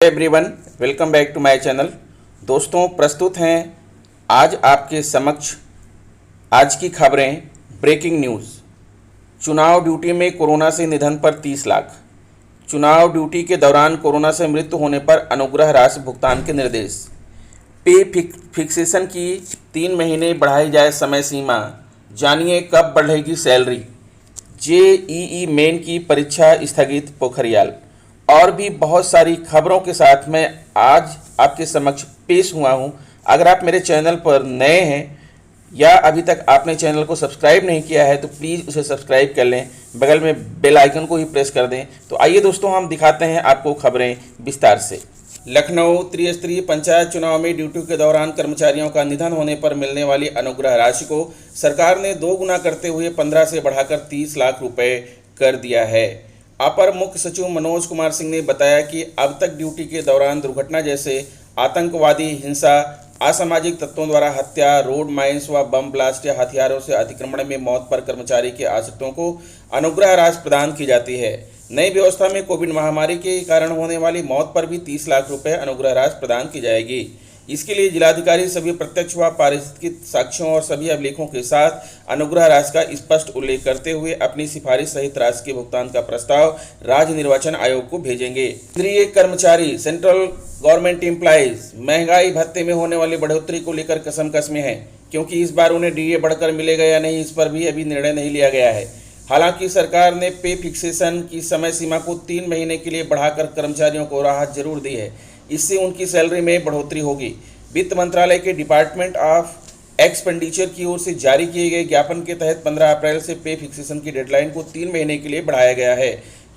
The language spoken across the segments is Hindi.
Everyone, welcome back to my channel. दोस्तों, प्रस्तुत हैं आज आपके समक्ष आज की खबरें। Breaking news. चुनाव ड्यूटी में कोरोना से निधन पर 30 लाख। चुनाव ड्यूटी के दौरान कोरोना से मृत्यु होने पर अनुग्रह राशि भुगतान के निर्देश। पे फिक्सेशन की 3 महीने बढ़ाई जाए समय सीमा। जानिए कब बढ़ेगी सैलरी। जेईई मेन की परीक्षा स्थगित पोखरियाल। और भी बहुत सारी खबरों के साथ मैं आज आपके समक्ष पेश हुआ हूं। अगर आप मेरे चैनल पर नए हैं या अभी तक आपने चैनल को सब्सक्राइब नहीं किया है तो प्लीज़ उसे सब्सक्राइब कर लें, बगल में बेल आइकन को ही प्रेस कर दें। तो आइए दोस्तों, हम दिखाते हैं आपको खबरें विस्तार से। लखनऊ त्रिस्तरीय पंचायत चुनाव में ड्यूटी के दौरान कर्मचारियों का निधन होने पर मिलने वाली अनुग्रह राशि को सरकार ने 2 गुना करते हुए 15 से बढ़ाकर 30 लाख रुपए कर दिया है। अपर मुख्य सचिव मनोज कुमार सिंह ने बताया कि अब तक ड्यूटी के दौरान दुर्घटना जैसे आतंकवादी हिंसा, असामाजिक तत्वों द्वारा हत्या, रोड माइंस व बम ब्लास्ट या हथियारों से अतिक्रमण में मौत पर कर्मचारी के आश्रितों को अनुग्रह राशि प्रदान की जाती है। नई व्यवस्था में कोविड महामारी के कारण होने वाली मौत पर भी 30 लाख रुपए अनुग्रह राशि प्रदान की जाएगी। इसके लिए जिलाधिकारी सभी प्रत्यक्ष व पारिस्थितिक साक्ष्यों और सभी अभिलेखों के साथ अनुग्रह राशि का स्पष्ट उल्लेख करते हुए अपनी सिफारिश सहित राशि के भुगतान का प्रस्ताव राज्य निर्वाचन आयोग को भेजेंगे। केंद्रीय कर्मचारी सेंट्रल गवर्नमेंट एम्प्लॉइज महंगाई भत्ते में होने वाली बढ़ोतरी को लेकर कसम में है, क्योंकि इस बार उन्हें डीए बढ़कर मिलेगा या नहीं, इस पर भी अभी निर्णय नहीं लिया गया है। हालांकि सरकार ने पे फिक्सेशन की समय सीमा को 3 महीने के लिए बढ़ाकर कर्मचारियों को राहत जरूर दी है। इससे उनकी सैलरी में बढ़ोतरी होगी। वित्त मंत्रालय के डिपार्टमेंट ऑफ एक्सपेंडिचर की ओर से जारी किए गए ज्ञापन के तहत 15 अप्रैल से पे फिक्सेशन की डेडलाइन को 3 महीने के लिए बढ़ाया गया है।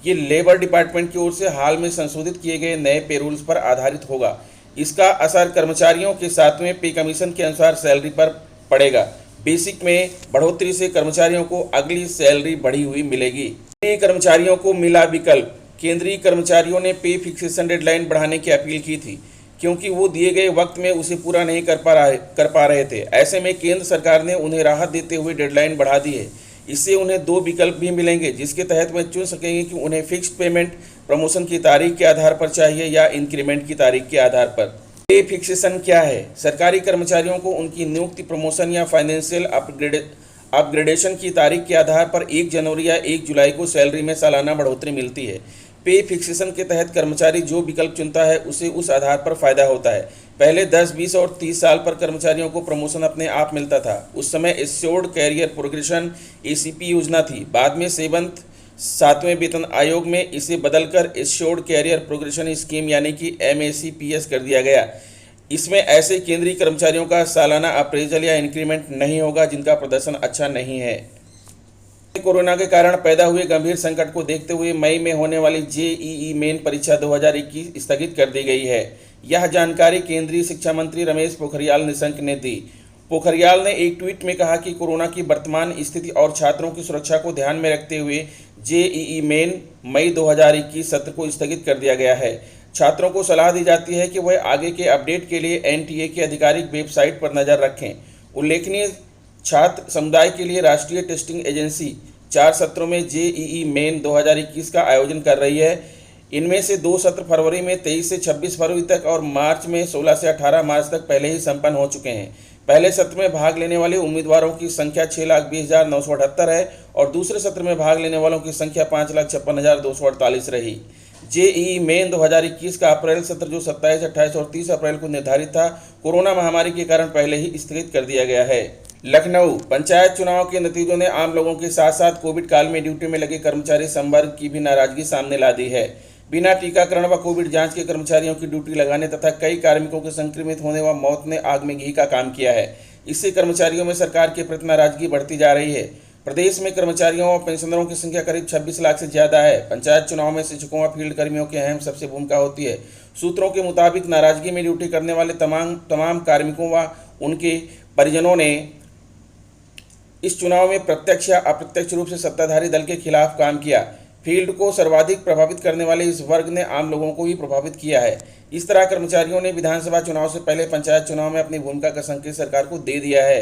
ये लेबर डिपार्टमेंट की ओर से हाल में संशोधित किए गए नए पे रूल्स पर आधारित होगा। इसका असर कर्मचारियों के 7वें पे कमीशन के अनुसार सैलरी पर पड़ेगा। बेसिक में बढ़ोतरी से कर्मचारियों को अगली सैलरी बढ़ी हुई मिलेगी। केंद्रीय कर्मचारियों को मिला विकल्प। केंद्रीय कर्मचारियों ने पे फिक्सेशन डेडलाइन बढ़ाने की अपील की थी, क्योंकि वो दिए गए वक्त में उसे पूरा नहीं कर पा रहे थे। ऐसे में केंद्र सरकार ने उन्हें राहत देते हुए डेडलाइन बढ़ा दी है। इससे उन्हें 2 विकल्प भी मिलेंगे, जिसके तहत वे चुन सकेंगे कि उन्हें फिक्स्ड पेमेंट प्रमोशन की तारीख के आधार पर चाहिए या इंक्रीमेंट की तारीख के आधार पर। पे फिक्सेशन क्या है? सरकारी कर्मचारियों को उनकी नियुक्ति, प्रमोशन या फाइनेंशियल अपग्रेडेशन की तारीख के आधार पर 1 जनवरी या 1 जुलाई को सैलरी में सालाना बढ़ोतरी मिलती है। पे फिक्सेशन के तहत कर्मचारी जो विकल्प चुनता है उसे उस आधार पर फायदा होता है। पहले 10, 20 और 30 साल पर कर्मचारियों को प्रमोशन अपने आप मिलता था। उस समय एश्योर्ड कैरियर प्रोग्रेशन एसीपी योजना थी। बाद में 7वें वेतन आयोग में इसे बदलकर एश्योर्ड कैरियर प्रोग्रेशन स्कीम यानी कि MACPS कर दिया गया। इसमें ऐसे केंद्रीय कर्मचारियों का सालाना अप्रेजल या इंक्रीमेंट नहीं होगा जिनका प्रदर्शन अच्छा नहीं है। कोरोना के कारण पैदा हुए गंभीर संकट को देखते हुए मई में होने वाली जेईई मेन परीक्षा 2021 स्थगित कर दी गई है। यह जानकारी केंद्रीय शिक्षा मंत्री रमेश पोखरियाल निशंक ने दी। पोखरियाल ने एक ट्वीट में कहा कि कोरोना की वर्तमान स्थिति और छात्रों की सुरक्षा को ध्यान में रखते हुए जेईई मेन मई 2021 सत्र को स्थगित कर दिया गया है। छात्रों को सलाह दी जाती है कि वह आगे के अपडेट के लिए NTA की आधिकारिक वेबसाइट पर नज़र रखें। उल्लेखनीय छात्र समुदाय के लिए राष्ट्रीय टेस्टिंग एजेंसी 4 सत्रों में जेईई मेन 2021 का आयोजन कर रही है। इनमें से 2 सत्र फरवरी में 23 से 26 फरवरी तक और मार्च में 16 से 18 मार्च तक पहले ही संपन्न हो चुके हैं। पहले सत्र में भाग लेने वाले उम्मीदवारों की संख्या 6,20,978 है और दूसरे सत्र में भाग लेने वालों की संख्या 5,56,248 रही। जेईई मेन 2021 का अप्रैल सत्र जो 27, 28 और 30 अप्रैल को निर्धारित था, कोरोना महामारी के कारण पहले ही स्थगित कर दिया गया है। लखनऊ पंचायत चुनाव के नतीजों ने आम लोगों के साथ साथ कोविड काल में ड्यूटी में लगे कर्मचारी संवर्ग की भी नाराजगी सामने ला दी है। बिना टीकाकरण व कोविड जांच के कर्मचारियों की ड्यूटी लगाने तथा कई कार्मिकों के संक्रमित होने व मौत ने आग में घी का काम किया है। इससे कर्मचारियों में सरकार के प्रति नाराजगी बढ़ती जा रही है। प्रदेश में कर्मचारियों और पेंशनरों की संख्या करीब 26 लाख से ज़्यादा है। पंचायत चुनाव में शिक्षकों व फील्ड कर्मियों की अहम सबसे भूमिका होती है। सूत्रों के मुताबिक नाराजगी में ड्यूटी करने वाले तमाम कार्मिकों व उनके परिजनों ने इस चुनाव में प्रत्यक्ष या अप्रत्यक्ष रूप से सत्ताधारी दल के खिलाफ काम किया। फील्ड को सर्वाधिक प्रभावित करने वाले इस वर्ग ने आम लोगों को भी प्रभावित किया है। इस तरह कर्मचारियों ने विधानसभा चुनाव से पहले पंचायत चुनाव में अपनी भूमिका का संकेत सरकार को दे दिया है।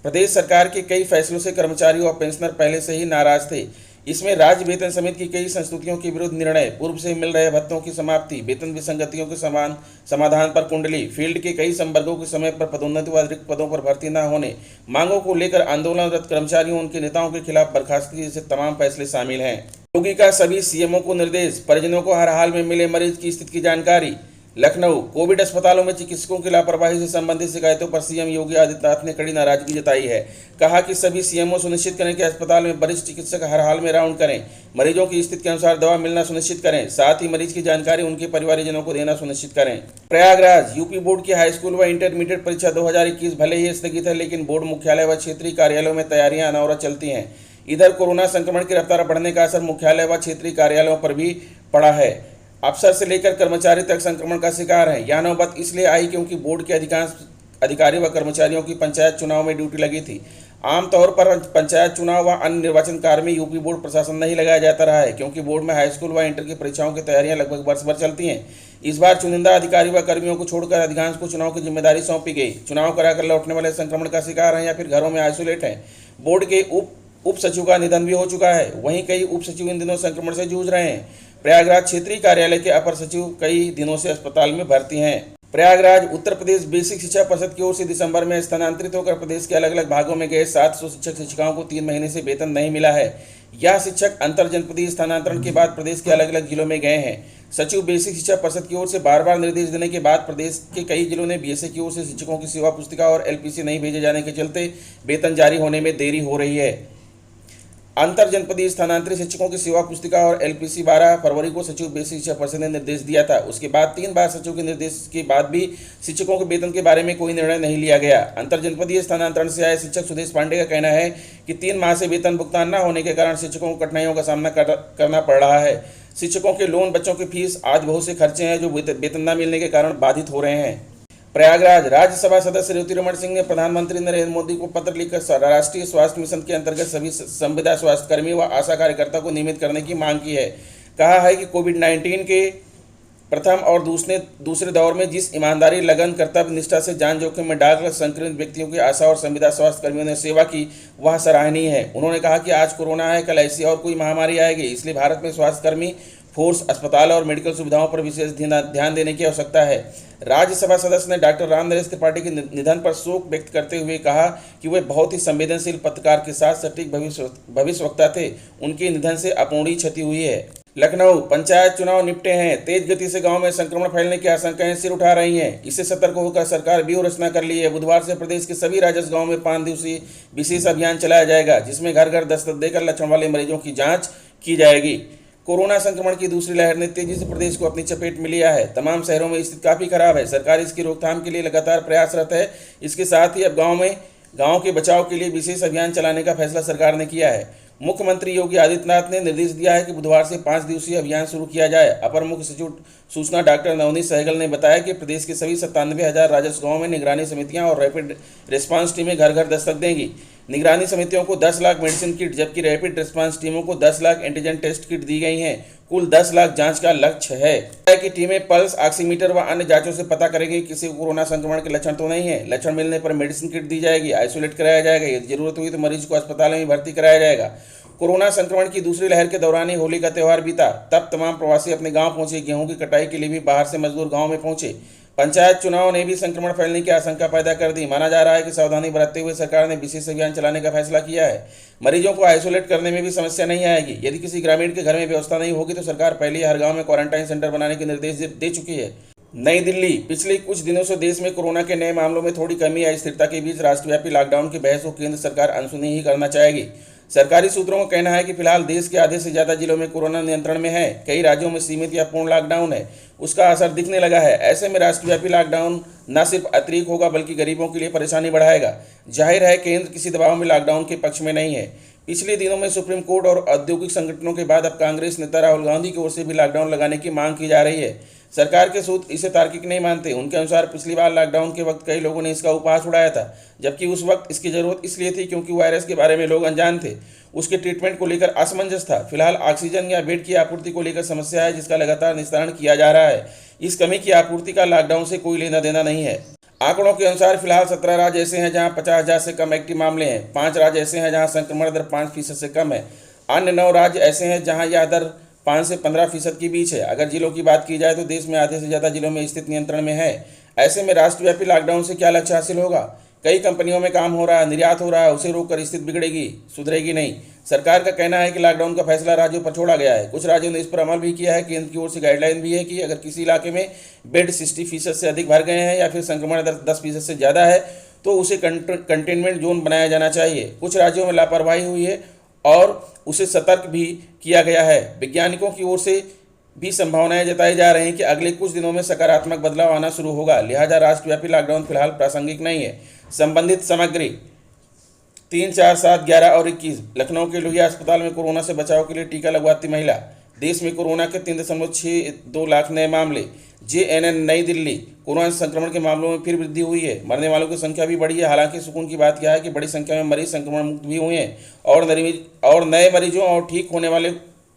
प्रदेश सरकार के कई फैसलों से कर्मचारी और पेंशनर पहले से ही नाराज थे। इसमें राज्य वेतन समिति की कई संस्तुतियों के विरुद्ध निर्णय, पूर्व से मिल रहे भत्तों की समाप्ति, वेतन विसंगतियों के समाधान पर कुंडली, फील्ड के कई संवर्गों के समय पर पदोन्नति व अतिरिक्त पदों पर भर्ती न होने, मांगों को लेकर आंदोलनरत कर्मचारियों उनके नेताओं के खिलाफ बर्खास्तगी जैसे तमाम फैसले शामिल हैं। योगी का सभी सीएमओ को निर्देश, परिजनों को हर हाल में मिले मरीज की स्थिति की जानकारी। लखनऊ, कोविड अस्पतालों में चिकित्सकों की लापरवाही से संबंधित शिकायतों पर सीएम योगी आदित्यनाथ ने कड़ी नाराजगी जताई है। कहा कि सभी सीएमओ सुनिश्चित करें कि अस्पताल में वरिष्ठ चिकित्सक हर हाल में राउंड करें, मरीजों की स्थिति के अनुसार दवा मिलना सुनिश्चित करें, साथ ही मरीज की जानकारी उनके परिवारजनों को देना सुनिश्चित करें। प्रयागराज, यूपी बोर्ड की हाईस्कूल व इंटरमीडिएट परीक्षा 2021 भले ही स्थगित है, लेकिन बोर्ड मुख्यालय व क्षेत्रीय कार्यालयों में तैयारियां अनवरत चलती हैं। इधर कोरोना संक्रमण की रफ्तार बढ़ने का असर मुख्यालय व क्षेत्रीय कार्यालयों पर भी पड़ा है। अफसर से लेकर कर्मचारी तक संक्रमण का शिकार हैं। यह नौबत इसलिए आई क्योंकि बोर्ड के अधिकांश अधिकारी व कर्मचारियों की पंचायत चुनाव में ड्यूटी लगी थी। आमतौर पर पंचायत चुनाव व अन्य निर्वाचन कार्य में यूपी बोर्ड प्रशासन नहीं लगाया जाता रहा है, क्योंकि बोर्ड में हाईस्कूल व इंटर की परीक्षाओं की तैयारियां लगभग वर्ष भर चलती हैं। इस बार चुनिंदा अधिकारी व कर्मियों को छोड़कर अधिकांश को चुनाव की जिम्मेदारी सौंपी गई। चुनाव कराकर लौटने वाले संक्रमण का शिकार हैं या फिर घरों में आइसोलेट हैं। बोर्ड के उप सचिव का निधन भी हो चुका है। वहीं कई उप सचिव इन दिनों संक्रमण से जूझ रहे हैं। प्रयागराज क्षेत्रीय कार्यालय के अपर सचिव कई दिनों से अस्पताल में भर्ती हैं। प्रयागराज, उत्तर प्रदेश बेसिक शिक्षा परिषद की ओर से दिसंबर में स्थानांतरित होकर प्रदेश के अलग अलग भागों में गए 700 शिक्षक शिक्षिकाओं को 3 महीने से वेतन नहीं मिला है। यह शिक्षक अंतर जनपदीय स्थानांतरण के बाद प्रदेश के अलग अलग जिलों में गए हैं। सचिव बेसिक शिक्षा परिषद की ओर से बार बार निर्देश देने के बाद प्रदेश के कई जिलों ने बीएसए की ओर से शिक्षकों की सेवा पुस्तिका और एलपीसी नहीं भेजे जाने के चलते वेतन जारी होने में देरी हो रही है। अंतर जनपदीय स्थानांतरित शिक्षकों की सेवा पुस्तिका और एलपीसी 12 फरवरी को सचिव बेसिक शिक्षा परिषद ने निर्देश दिया था। उसके बाद 3 बार सचिव के निर्देश के बाद भी शिक्षकों के वेतन के बारे में कोई निर्णय नहीं लिया गया। अंतर जनपदीय स्थानांतरण से आए शिक्षक सुदेश पांडे का कहना है कि 3 माह से वेतन भुगतान न होने के कारण शिक्षकों को कठिनाइयों का सामना करना पड़ रहा है। शिक्षकों के लोन, बच्चों की फीस आदि बहुत से खर्चे हैं जो वेतन न मिलने के कारण बाधित हो रहे हैं। प्रयागराज, राज्यसभा सदस्य ज्योतिरमण सिंह ने प्रधानमंत्री नरेंद्र मोदी को पत्र लिखकर राष्ट्रीय स्वास्थ्य मिशन के अंतर्गत सभी संविदा स्वास्थ्यकर्मी व आशा कार्यकर्ता को नियमित करने की मांग की है। कहा है कि कोविड-19 के प्रथम और दूसरे दौर में जिस ईमानदारी, लगन, कर्तव्य निष्ठा से जान जोखिम में डालकर संक्रमित व्यक्तियों की आशा और संविदा स्वास्थ्य कर्मियों ने सेवा की, वह सराहनीय है। उन्होंने कहा कि आज कोरोना है, कल ऐसी और कोई महामारी आएगी, इसलिए भारत में स्वास्थ्यकर्मी, फोर्स, अस्पताल और मेडिकल सुविधाओं पर विशेष ध्यान देने की आवश्यकता है। राज्यसभा सदस्य ने डॉक्टर रामनरेश त्रिपाठी के निधन पर शोक व्यक्त करते हुए कहा कि वे बहुत ही संवेदनशील पत्रकार के साथ सटीक भविष्यवक्ता थे। उनके निधन से अपूरणीय क्षति हुई है। लखनऊ, पंचायत चुनाव निपटे हैं। तेज गति से गांव में संक्रमण फैलने की आशंकाएं सिर उठा रही हैं। इससे सतर्क होकर सरकार व्यूह रचना कर ली है। बुधवार से प्रदेश के सभी राजस्व गांव में 5 दिवसीय विशेष अभियान चलाया जाएगा, जिसमें घर घर दस्तक देकर लक्षण वाले मरीजों की जाँच की जाएगी। कोरोना संक्रमण की दूसरी लहर ने तेजी से प्रदेश को अपनी चपेट में लिया है। तमाम शहरों में स्थिति काफ़ी खराब है। सरकार इसकी रोकथाम के लिए लगातार प्रयासरत है। इसके साथ ही अब गांव के बचाव के लिए विशेष अभियान चलाने का फैसला सरकार ने किया है। मुख्यमंत्री योगी आदित्यनाथ ने निर्देश दिया है कि बुधवार से 5 दिवसीय अभियान शुरू किया जाए। अपर मुख्य सचिव सूचना डॉक्टर नवनीत सहगल ने बताया कि प्रदेश के सभी 97,000 राजस्व गाँव में निगरानी समितियां और रैपिड रिस्पांस टीमें घर घर दस्तक देंगी। निगरानी समितियों को 10 लाख मेडिसिन किट, जबकि रैपिड रिस्पांस टीमों को 10 लाख एंटीजन टेस्ट किट दी गई हैं। कुल 10 लाख जांच का लक्ष्य है कि टीमें पल्स, ऑक्सीमीटर व अन्य जांचों से पता करेंगी कि किसी को कोरोना संक्रमण के लक्षण तो नहीं है। लक्षण मिलने पर मेडिसिन किट दी जाएगी, आइसोलेट कराया जाएगा। यदि जरूरत हुई तो मरीज को अस्पताल में भर्ती कराया जाएगा। कोरोना संक्रमण की दूसरी लहर के दौरान ही होली का त्यौहार बीता। तब तमाम प्रवासी अपने गांव पहुंचे। गेहूं की कटाई के लिए भी बाहर से मजदूर गांव में पहुंचे। पंचायत चुनाव ने भी संक्रमण फैलने की आशंका पैदा कर दी। माना जा रहा है कि सावधानी बरतते हुए सरकार ने विशेष अभियान चलाने का फैसला किया है। मरीजों को आइसोलेट करने में भी समस्या नहीं आएगी। यदि किसी ग्रामीण के घर में व्यवस्था नहीं होगी तो सरकार पहले ही हर गांव में क्वारंटाइन सेंटर बनाने के निर्देश दे चुकी है। नई दिल्ली, पिछले कुछ दिनों से देश में कोरोना के नए मामलों में थोड़ी कमी आई। स्थिरता के बीच राष्ट्रव्यापी लॉकडाउन की बहस को केंद्र सरकार अनसुनी ही करना चाहेगी। सरकारी सूत्रों का कहना है कि फिलहाल देश के आधे से ज़्यादा जिलों में कोरोना नियंत्रण में है। कई राज्यों में सीमित या पूर्ण लॉकडाउन है। उसका असर दिखने लगा है। ऐसे में राष्ट्रव्यापी लॉकडाउन न सिर्फ अतिरिक्त होगा बल्कि गरीबों के लिए परेशानी बढ़ाएगा। जाहिर है केंद्र किसी दबाव में लॉकडाउन के पक्ष में नहीं है। पिछले दिनों में सुप्रीम कोर्ट और औद्योगिक संगठनों के बाद अब कांग्रेस नेता राहुल गांधी की ओर से भी लॉकडाउन लगाने की मांग की जा रही है। सरकार के सूत्र इसे तार्किक नहीं मानते। उनके अनुसार पिछली बार लॉकडाउन के वक्त कई लोगों ने इसका उपहास उड़ाया था, जबकि उस वक्त इसकी जरूरत इसलिए थी क्योंकि वायरस के बारे में लोग अनजान थे। उसके ट्रीटमेंट को लेकर असमंजस था। फिलहाल ऑक्सीजन या बेड की आपूर्ति को लेकर समस्या है, जिसका लगातार निस्तारण किया जा रहा है। इस कमी की आपूर्ति का लॉकडाउन से कोई लेना देना नहीं है। आंकड़ों के अनुसार फिलहाल 17 राज्य ऐसे हैं जहां 50,000 से कम एक्टिव मामले हैं। 5 राज्य ऐसे हैं जहां संक्रमण दर 5% से कम है। अन्य 9 राज्य ऐसे हैं जहां यह दर 5 से 15% के बीच है। अगर जिलों की बात की जाए तो देश में आधे से ज़्यादा जिलों में स्थिति नियंत्रण में है। ऐसे में राष्ट्रव्यापी लॉकडाउन से क्या लक्ष्य हासिल होगा? कई कंपनियों में काम हो रहा है, निर्यात हो रहा है, उसे रोककर स्थिति बिगड़ेगी, सुधरेगी नहीं। सरकार का कहना है कि लॉकडाउन का फैसला राज्यों पर छोड़ा गया है। कुछ राज्यों ने इस पर अमल भी किया है। केंद्र की ओर से गाइडलाइन भी है कि अगर किसी इलाके में बेड 60% से अधिक भर गए हैं या फिर संक्रमण दर 10% से ज़्यादा है तो उसे कंटेनमेंट जोन बनाया जाना चाहिए। कुछ राज्यों में लापरवाही हुई है और उसे सतर्क भी किया गया है। वैज्ञानिकों की ओर से भी संभावनाएं जताई जा रही हैं कि अगले कुछ दिनों में सकारात्मक बदलाव आना शुरू होगा। लिहाजा राष्ट्रव्यापी लॉकडाउन फिलहाल प्रासंगिक नहीं है। संबंधित सामग्री 3, 4, 7, 11 और 21। लखनऊ के लोहिया अस्पताल में कोरोना से बचाव के लिए टीका लगवाती महिला। देश में कोरोना के 3.62 लाख नए मामले। JNN नई दिल्ली। कोरोना संक्रमण के मामलों में फिर वृद्धि हुई है। मरने वालों की संख्या भी बढ़ी है। हालांकि सुकून की बात यह है कि बड़ी संख्या में मरीज संक्रमण मुक्त भी हुए हैं और नए मरीजों और ठीक होने वाले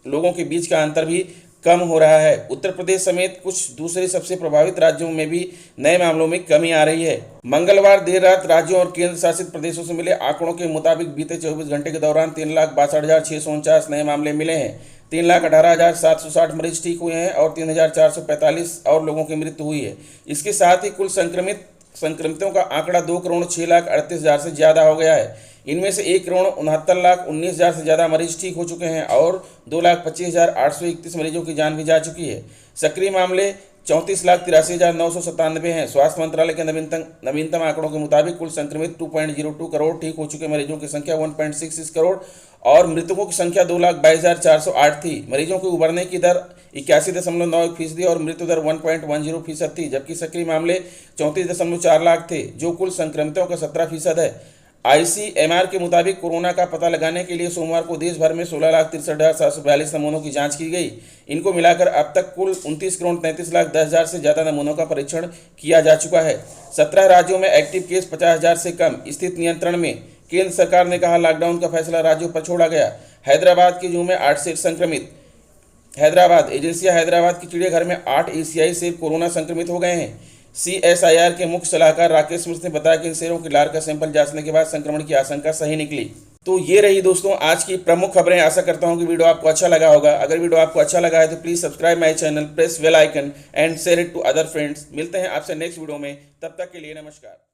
लोगों के बीच का अंतर भी कम हो रहा है। उत्तर प्रदेश समेत कुछ दूसरे सबसे प्रभावित राज्यों में भी नए मामलों में कमी आ रही है। मंगलवार देर रात राज्यों और केंद्र शासित प्रदेशों से मिले आंकड़ों के मुताबिक बीते 24 घंटे के दौरान 3,62,649 नए मामले मिले हैं। 3,18,760 मरीज ठीक हुए हैं और 3,445 और लोगों की मृत्यु हुई है। इसके साथ ही कुल संक्रमितों का आंकड़ा 2,06,38,000 से ज़्यादा हो गया है। इनमें से 1,69,19,000 से ज़्यादा मरीज ठीक हो चुके हैं और 2,25,831 मरीजों की जान भी जा चुकी है। सक्रिय मामले 34,83,997 हैं। स्वास्थ्य मंत्रालय के नवीनतम आंकड़ों के मुताबिक कुल संक्रमित 2.02 करोड़, ठीक हो चुके मरीजों की संख्या 1.66 करोड़ और मृतकों की संख्या 2,22,408 थी। मरीजों के उबरने की दर 81.91% और मृत्यु दर 1.10% थी, जबकि सक्रिय मामले 34.4 लाख थे, जो कुल संक्रमितों का 17% है। ICMR के मुताबिक कोरोना का पता लगाने के लिए सोमवार को देश भर में 16,63,742 नमूनों की जांच की गई। इनको मिलाकर अब तक कुल 29,33,10,000 से ज़्यादा नमूनों का परीक्षण किया जा चुका है। 17 राज्यों में एक्टिव केस 50,000 से कम। स्थिति नियंत्रण में। केंद्र सरकार ने कहा लॉकडाउन का फैसला राज्यों पर छोड़ा गया। हैदराबाद के जू में 8 से संक्रमित। हैदराबाद एजेंसिया हैदराबाद के चिड़ियाघर में 8 एशियाई शेर कोरोना संक्रमित हो गए हैं। CSIR के मुख्य सलाहकार राकेश मिश्र ने बताया कि इन शेरों के लार का सैंपल जांचने के बाद संक्रमण की आशंका सही निकली। तो ये रही दोस्तों आज की प्रमुख खबरें। आशा करता हूं कि वीडियो आपको अच्छा लगा होगा। अगर वीडियो आपको अच्छा लगा है तो please subscribe my channel, press bell icon and share it to other friends. मिलते हैं आपसे नेक्स्ट वीडियो में, तब तक के लिए नमस्कार।